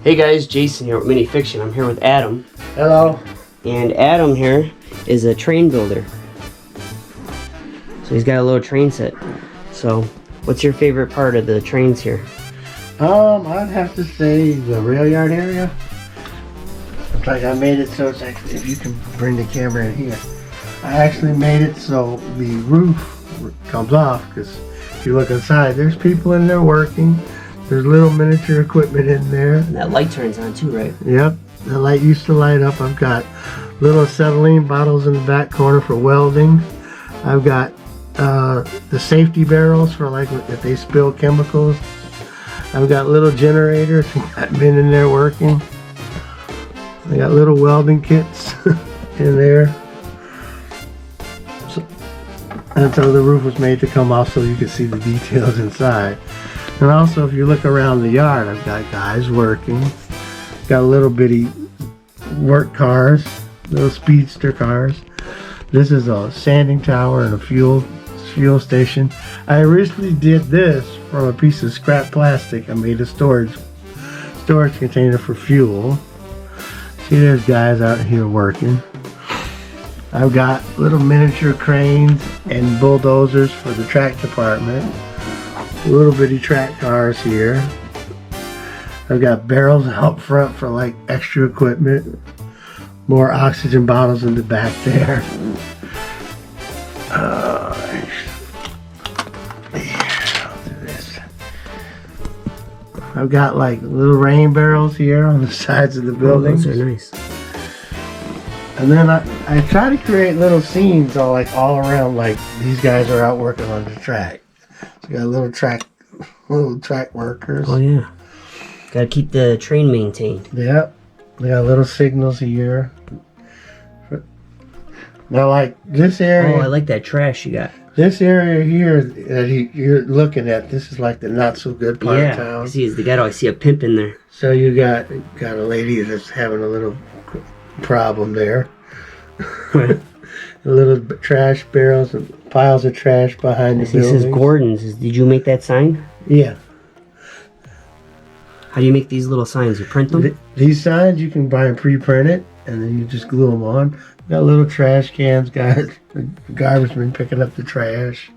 Hey guys, Jason here with Mini Fiction. I'm here with Adam. Hello. And Adam here is a train builder. So he's got a little train set. So, what's your favorite part of the trains here? I'd have to say the rail yard area. It's like I made it so it's actually, if you can bring the camera in here, I actually made it so the roof comes off, because if you look inside, there's people in there working. There's little miniature equipment in there. And that light turns on too, right? Yep, the light used to light up. I've got little acetylene bottles in the back corner for welding. I've got the safety barrels for like if they spill chemicals. I've got little generators. I've been in there working. I got little welding kits in there. And so the roof was made to come off so you can see the details inside. And also, if you look around the yard, I've got guys working. Got little bitty work cars, little speedster cars. This is a sanding tower and a fuel station. I originally did this from a piece of scrap plastic. I made a storage container for fuel. See, there's guys out here working. I've got little miniature cranes and bulldozers for the track department. Little bitty track cars here. I've got barrels out front for like extra equipment. More oxygen bottles in the back there. I'll do this. I've got like little rain barrels here on the sides of the buildings. Those are nice. And then I try to create little scenes all around, like these guys are out working on the track. So you got little track workers. Oh yeah. Gotta keep the train maintained. Yep. They got little signals here. Now like this area. Oh, I like that trash you got. This area here that you're looking at, this is like the not so good part of town. I see a pimp in there. So you got a lady that's having a little problem there. Little trash barrels and piles of trash behind the building. This is Gordon's. Did you make that sign? Yeah. How do you make these little signs? You print them? These signs you can buy and pre-printed, and then you just glue them on. Got little trash cans, guys. The garbage men picking up the trash.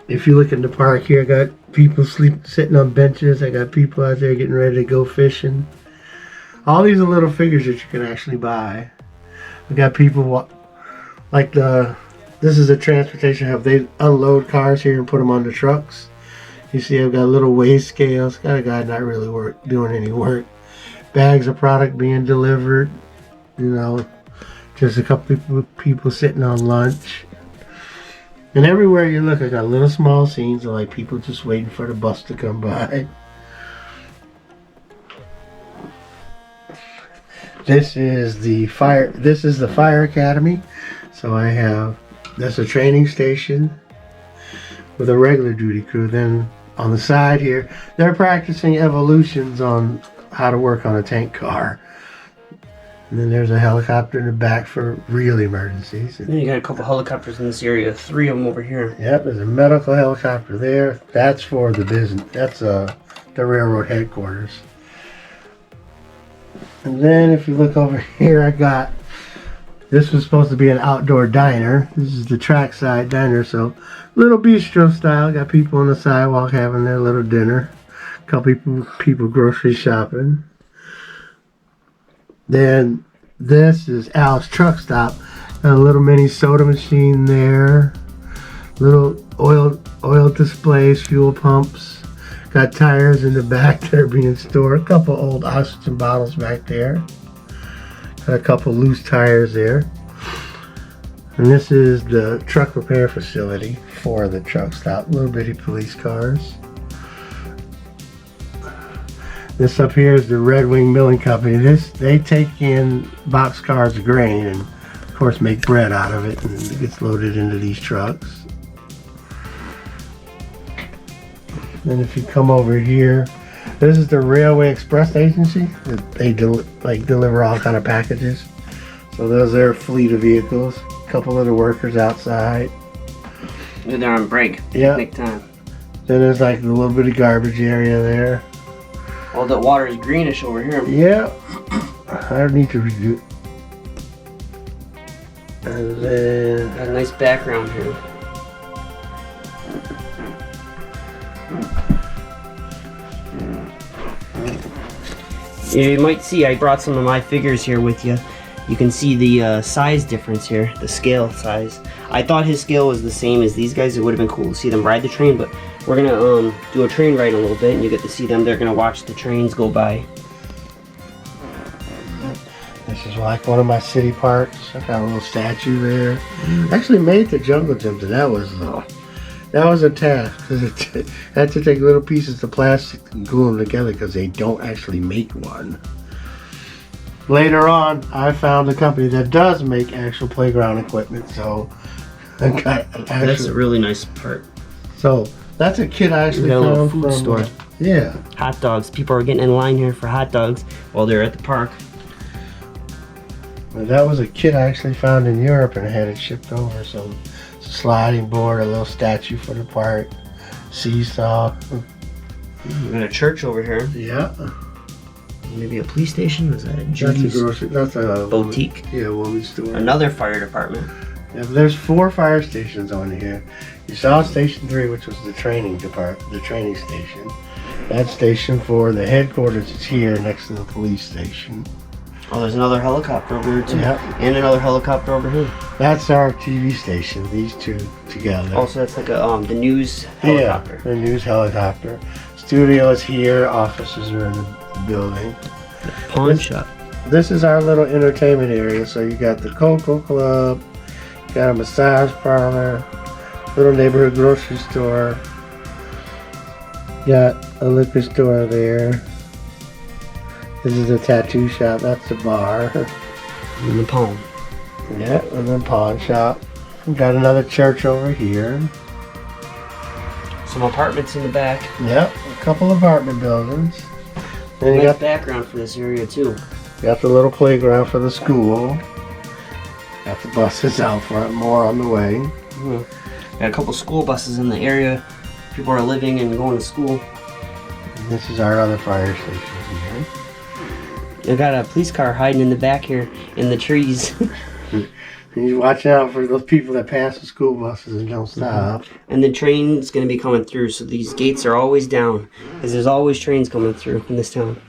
If you look in the park here, I got people sitting on benches. I got people out there getting ready to go fishing. All these are little figures that you can actually buy. We got people like this is a transportation hub. They unload cars here and put them on the trucks. You see, I've got little weigh scales. Got a guy not really doing any work. Bags of product being delivered. You know, just a couple people sitting on lunch. And everywhere you look, I got little small scenes of like people just waiting for the bus to come by. This is the fire academy. So that's a training station with a regular duty crew. Then on the side here, they're practicing evolutions on how to work on a tank car. And then there's a helicopter in the back for real emergencies. And you got a couple helicopters in this area. 3 of them over here. Yep, there's a medical helicopter there. That's for the business. That's the railroad headquarters. And then if you look over here, this was supposed to be an outdoor diner. This is the trackside diner, so little bistro style. Got people on the sidewalk having their little dinner. A couple people grocery shopping. Then this is Al's truck stop. Got a little mini soda machine there. Little oil displays, fuel pumps. Got tires in the back that are being stored. A couple old oxygen bottles back there. Got a couple loose tires there. And this is the truck repair facility for the truck stop. Little bitty police cars. This up here is the Red Wing Milling Company. They take in boxcars of grain and of course make bread out of it, and it gets loaded into these trucks. Then if you come over here, this is the Railway Express Agency. They deliver all kind of packages. So there's their fleet of vehicles. A couple of the workers outside. They're on break. Yeah. Picnic time. Then there's like a little bit of garbage area there. All the water is greenish over here. Yeah. I don't need to redo. And then Got a nice background here. You might see I brought some of my figures here with you. You can see the size difference here, the scale size. I thought his scale was the same as these guys. It would have been cool to see them ride the train, but we're gonna do a train ride a little bit, and you get to see them. They're gonna watch the trains go by. this is like one of my city parks. I got a little statue there. I actually made the jungle gyms, and that was a task because I had to take little pieces of plastic and glue them together because they don't actually make one. Later on, I found a company that does make actual playground equipment, so I got That's a really nice part. So that's a kit I actually We got a little found food from store. Yeah. Hot dogs. People are getting in line here for hot dogs while they're at the park. Well, that was a kit I actually found in Europe and I had it shipped over. So it's a sliding board, a little statue for the park, seesaw. We got a church over here. Yeah. Maybe a police station? Was that a That's Judy's a grocery. That's a boutique? Yeah, woman's store. Another fire department. Yeah, there's 4 fire stations on here. You saw Station 3, which was the training department, the training station. That's Station 4. The headquarters is here next to the police station. Oh, there's another helicopter over here too. Yep. And another helicopter over here. That's our TV station. These two together. Also, that's like a the news helicopter. Yeah, the news helicopter. Studio is here. Offices are in the building. Pawn shop. This is our little entertainment area. So you got the Cocoa Club, got a massage parlor, little neighborhood grocery store, got a liquor store there. This is a tattoo shop. That's the bar. In the palm. Yeah, and then pawn shop. We got another church over here. Some apartments in the back. Yep, a couple apartment buildings. Then you Nice got background for this area too. the little playground for the school. Got the buses out front, more on the way. Got a couple school buses in the area. People are living and going to school. And this is our other fire station here. I got a police car hiding in the back here in the trees. And you're watching out for those people that pass the school buses and don't stop. And the train's going to be coming through, so these gates are always down because there's always trains coming through in this town.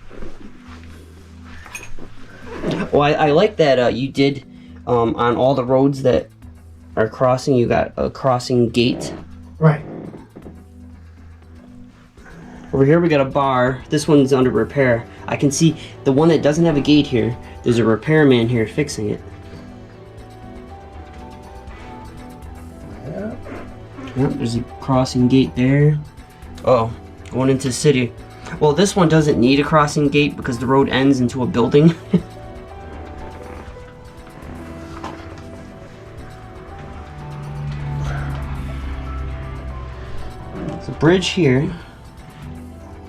Well, I like that you did on all the roads that are crossing, you got a crossing gate. Right. Over here we got a bar. This one's under repair. I can see the one that doesn't have a gate here. There's a repairman here fixing it. Yeah. Yep, there's a crossing gate there. Oh, going into the city. Well, this one doesn't need a crossing gate because the road ends into a building. There's a bridge here.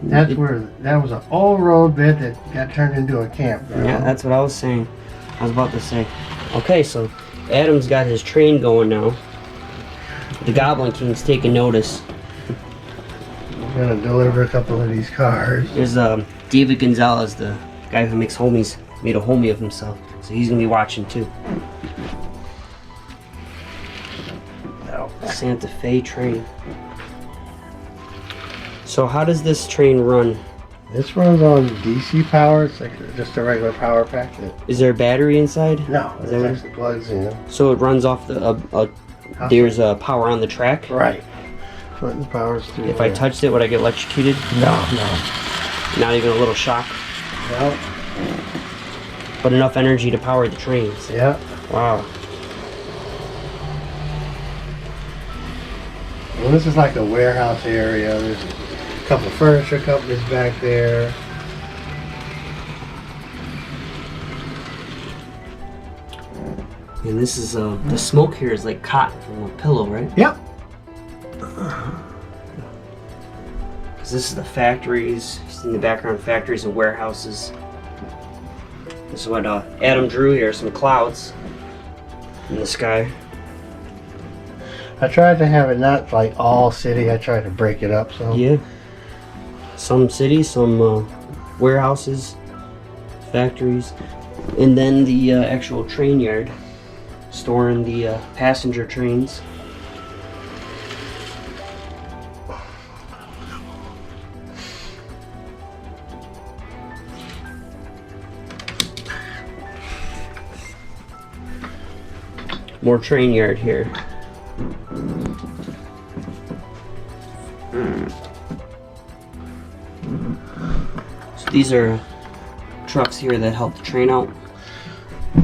That's where, that was an old road bed that got turned into a campground. Yeah, that's what I was saying. I was about to say. Okay, so Adam's got his train going now. The Goblin King's taking notice. We're gonna deliver a couple of these cars. There's David Gonzalez, the guy who makes homies, made a homie of himself. So he's gonna be watching too. Santa Fe train. So how does this train run? This runs on DC power. It's like just a regular power pack. Is there a battery inside? No, Is it there- actually plugs in. So it runs off the there's power on the track. Right. Putting the powers through. If I touched it, would I get electrocuted? No. Not even a little shock. No. But enough energy to power the trains. Yeah. Wow. Well, this is like a warehouse area. There's a couple of furniture companies back there. And this is the smoke here is like cotton from a pillow, right? Yep. Because this is the factories. You see in the background factories and warehouses. This is what Adam drew here, some clouds in the sky. I tried to have it not like all city. I tried to break it up some. Yeah. Some city, some warehouses, factories, and then the actual train yard, storing the passenger trains. More train yard here. So these are trucks here that help the train out.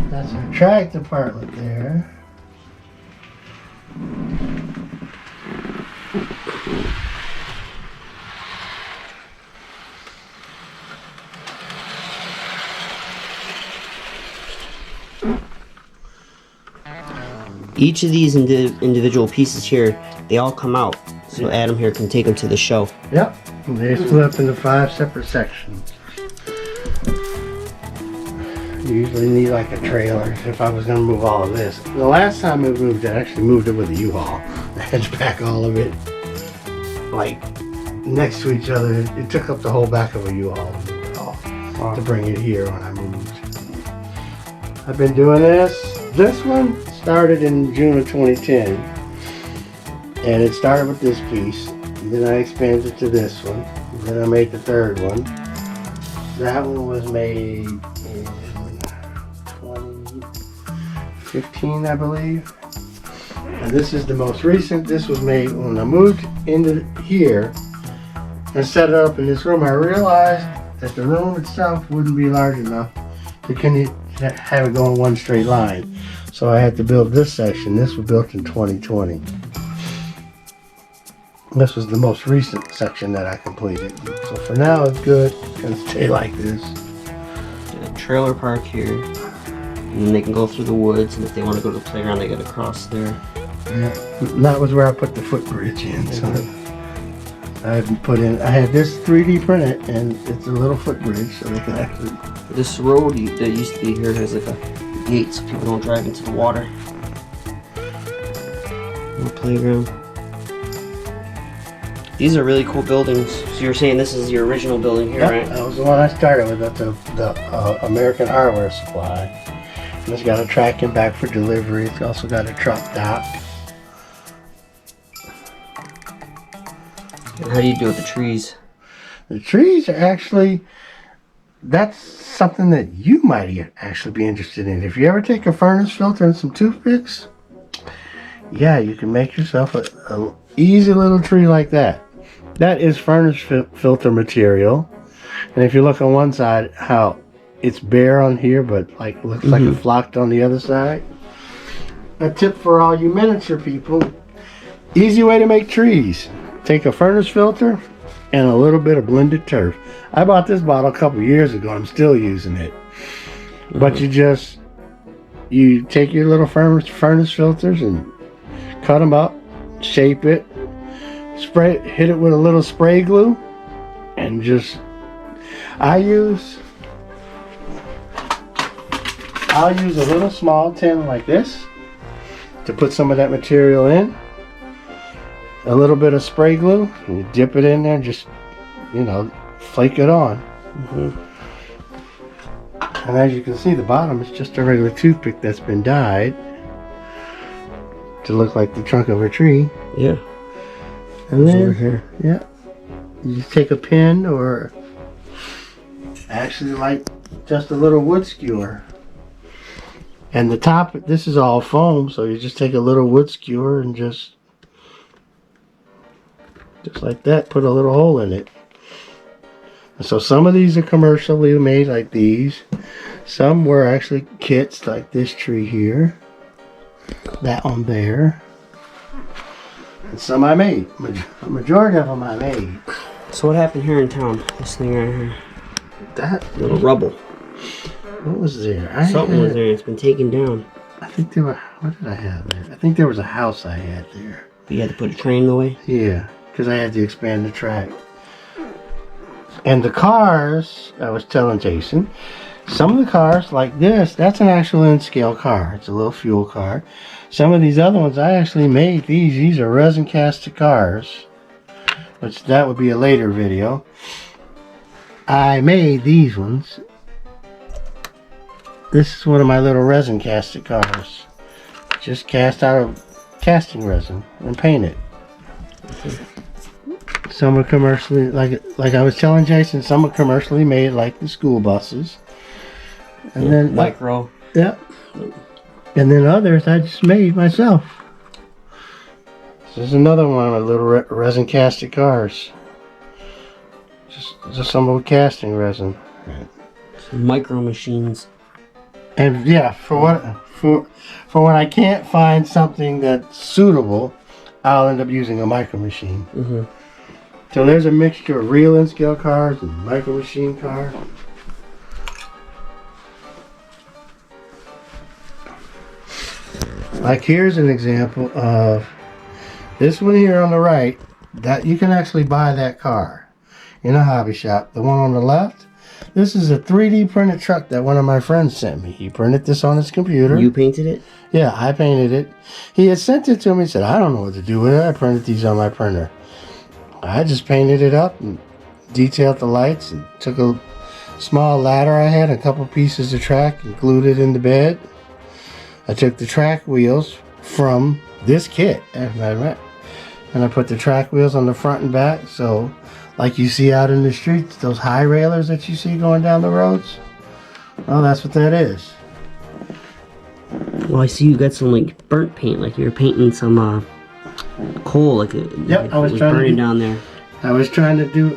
That's our track department there. Each of these individual pieces here, they all come out. So Adam here can take them to the show. Yep. They split up into 5 separate sections. You usually need like a trailer if I was going to move all of this. The last time I moved it, I actually moved it with a U-Haul. I had to pack all of it like next to each other. It took up the whole back of a U-Haul to move it all to bring it here when I moved. I've been doing this. This one started in June of 2010. And it started with this piece. Then I expanded to this one. Then I made the third one. That one was made in 2015, I believe. And this is the most recent. This was made when I moved into here and set it up in this room. I realized that the room itself wouldn't be large enough to have it go in one straight line. So I had to build this section. This was built in 2020. This was the most recent section that I completed. So for now it's good. It's gonna stay like this. A trailer park here. And then they can go through the woods, and if they want to go to the playground, they gotta cross there. Yeah. That was where I put the footbridge in. So I had this 3D printed, and it's a little footbridge, so they can actually. This road that used to be here has like a gate, so people don't drive into the water. More playground. These are really cool buildings. So you're saying this is your original building here, right? That was the one I started with. That's the American Hardware Supply. And it's got a tracking back for delivery. It's also got a truck dock. And how do you do with the trees? The trees are actually, that's something that you might actually be interested in. If you ever take a furnace filter and some toothpicks, yeah, you can make yourself a easy little tree like that. That is furnace filter material. And if you look on one side, how it's bare on here, but like looks like it flocked on the other side. A tip for all you miniature people, easy way to make trees. Take a furnace filter and a little bit of blended turf. I bought this bottle a couple years ago. I'm still using it. But you take your little furnace filters and cut them up, shape it, hit it with a little spray glue, and I'll use a little small tin like this to put some of that material in. A little bit of spray glue, and you dip it in there and just, flake it on. And as you can see, the bottom is just a regular toothpick that's been dyed to look like the trunk of a tree. Yeah. And then, over here. Yeah, you just take a pin, or actually like just a little wood skewer. And the top, this is all foam, so you just take a little wood skewer and just like that, put a little hole in it. And so some of these are commercially made like these. Some were actually kits like this tree here. That one there. And some I made. A majority of them I made. So what happened here in town? This thing right here. That little rubble. What was there? Something was there. It's been taken down. I think there were. What did I have there? I think there was a house I had there. But you had to put a train in the way? Yeah, because I had to expand the track. And the cars, I was telling Jason, some of the cars like this, that's an actual N-scale car. It's a little fuel car. Some of these other ones, I actually made these. These are resin casted cars, which that would be a later video. I made these ones. This is one of my little resin casted cars. Just cast out of casting resin and painted. Some are commercially, like I was telling Jason, some are commercially made, like the school buses. And then micro. Yeah. And then others I just made myself. This is another one of my little resin casted cars. Just some old casting resin. Some micro machines. And yeah, for when I can't find something that's suitable, I'll end up using a micro machine. Mm-hmm. So there's a mixture of real in-scale cars and micro machine cars. Like here's an example of this one here on the right. That you can actually buy that car in a hobby shop. The one on the left, this is a 3D printed truck that one of my friends sent me. He printed this on his computer. You painted it? Yeah, I painted it. He had sent it to me and said, I don't know what to do with it. I printed these on my printer. I just painted it up and detailed the lights and took a small ladder I had, a couple pieces of track, and glued it in the bed. I took the track wheels from this kit, and I put the track wheels on the front and back, so like you see out in the streets, those high railers that you see going down the roads, well, that's what that is. Well, I see you got some like burnt paint, like you were painting some coal, like it, yep, I was trying burning down there. I was trying to do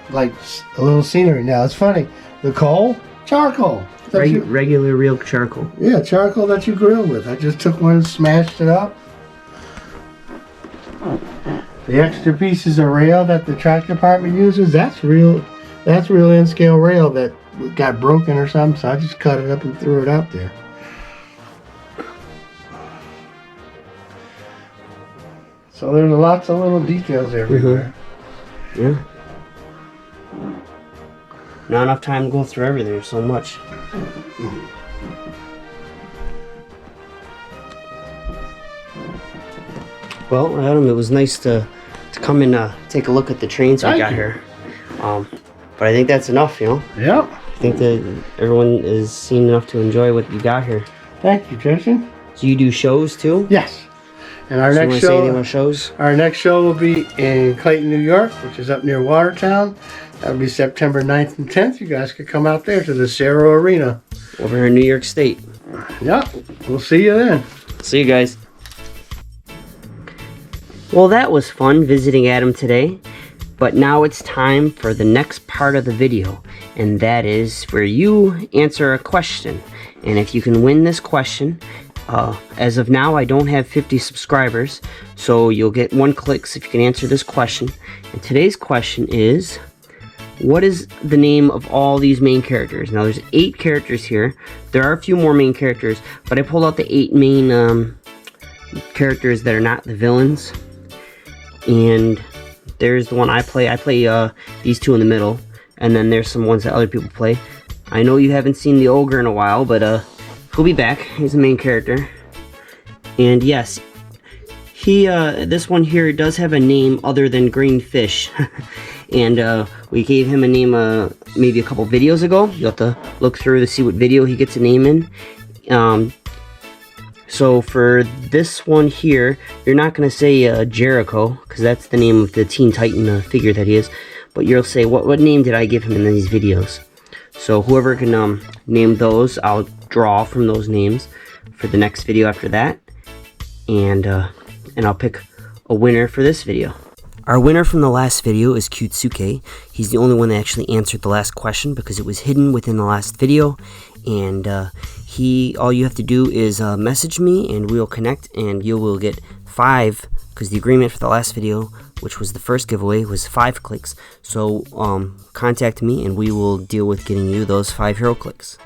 like a little scenery. Now it's funny, the coal, charcoal. Regular real charcoal. Yeah, charcoal that you grill with. I just took one and smashed it up. The extra pieces of rail that the track department uses, that's real in-scale rail that got broken or something, so I just cut it up and threw it out there. So there's lots of little details everywhere. Mm-hmm. Yeah. Not enough time to go through everything. There's so much. Well, Adam, it was nice to come and take a look at the trains we got here. But I think that's enough, you know? Yep. I think that everyone is seen enough to enjoy what you got here. Thank you, Jason. So you do shows too? Yes. And our next show, say anything about shows? Our next show will be in Clayton, New York, which is up near Watertown. That'll be September 9th and 10th. You guys could come out there to the Cerro Arena. Over here in New York State. Yep. We'll see you then. See you guys. Well, that was fun visiting Adam today. But now it's time for the next part of the video. And that is where you answer a question. And if you can win this question, as of now, I don't have 50 subscribers, so you'll get 1 click if you can answer this question. And today's question is, what is the name of all these main characters? Now, there's 8 characters here. There are a few more main characters, but I pulled out the 8 main characters that are not the villains. And there's the one I play. I play these 2 in the middle, and then there's some ones that other people play. I know you haven't seen the ogre in a while, but he'll be back. He's the main character. And yes, he this one here does have a name other than Green Fish. And we gave him a name maybe a couple videos ago. You'll have to look through to see what video he gets a name in. So for this one here, you're not going to say Jericho, because that's the name of the Teen Titan figure that he is. But you'll say, what name did I give him in these videos? So whoever can name those, I'll draw from those names for the next video after that. And I'll pick a winner for this video. Our winner from the last video is Cutsuke. He's the only one that actually answered the last question because it was hidden within the last video. And all you have to do is message me and we'll connect, and you will get 5, because the agreement for the last video, which was the first giveaway, was 5 clicks. So contact me and we will deal with getting you those 5 hero clicks.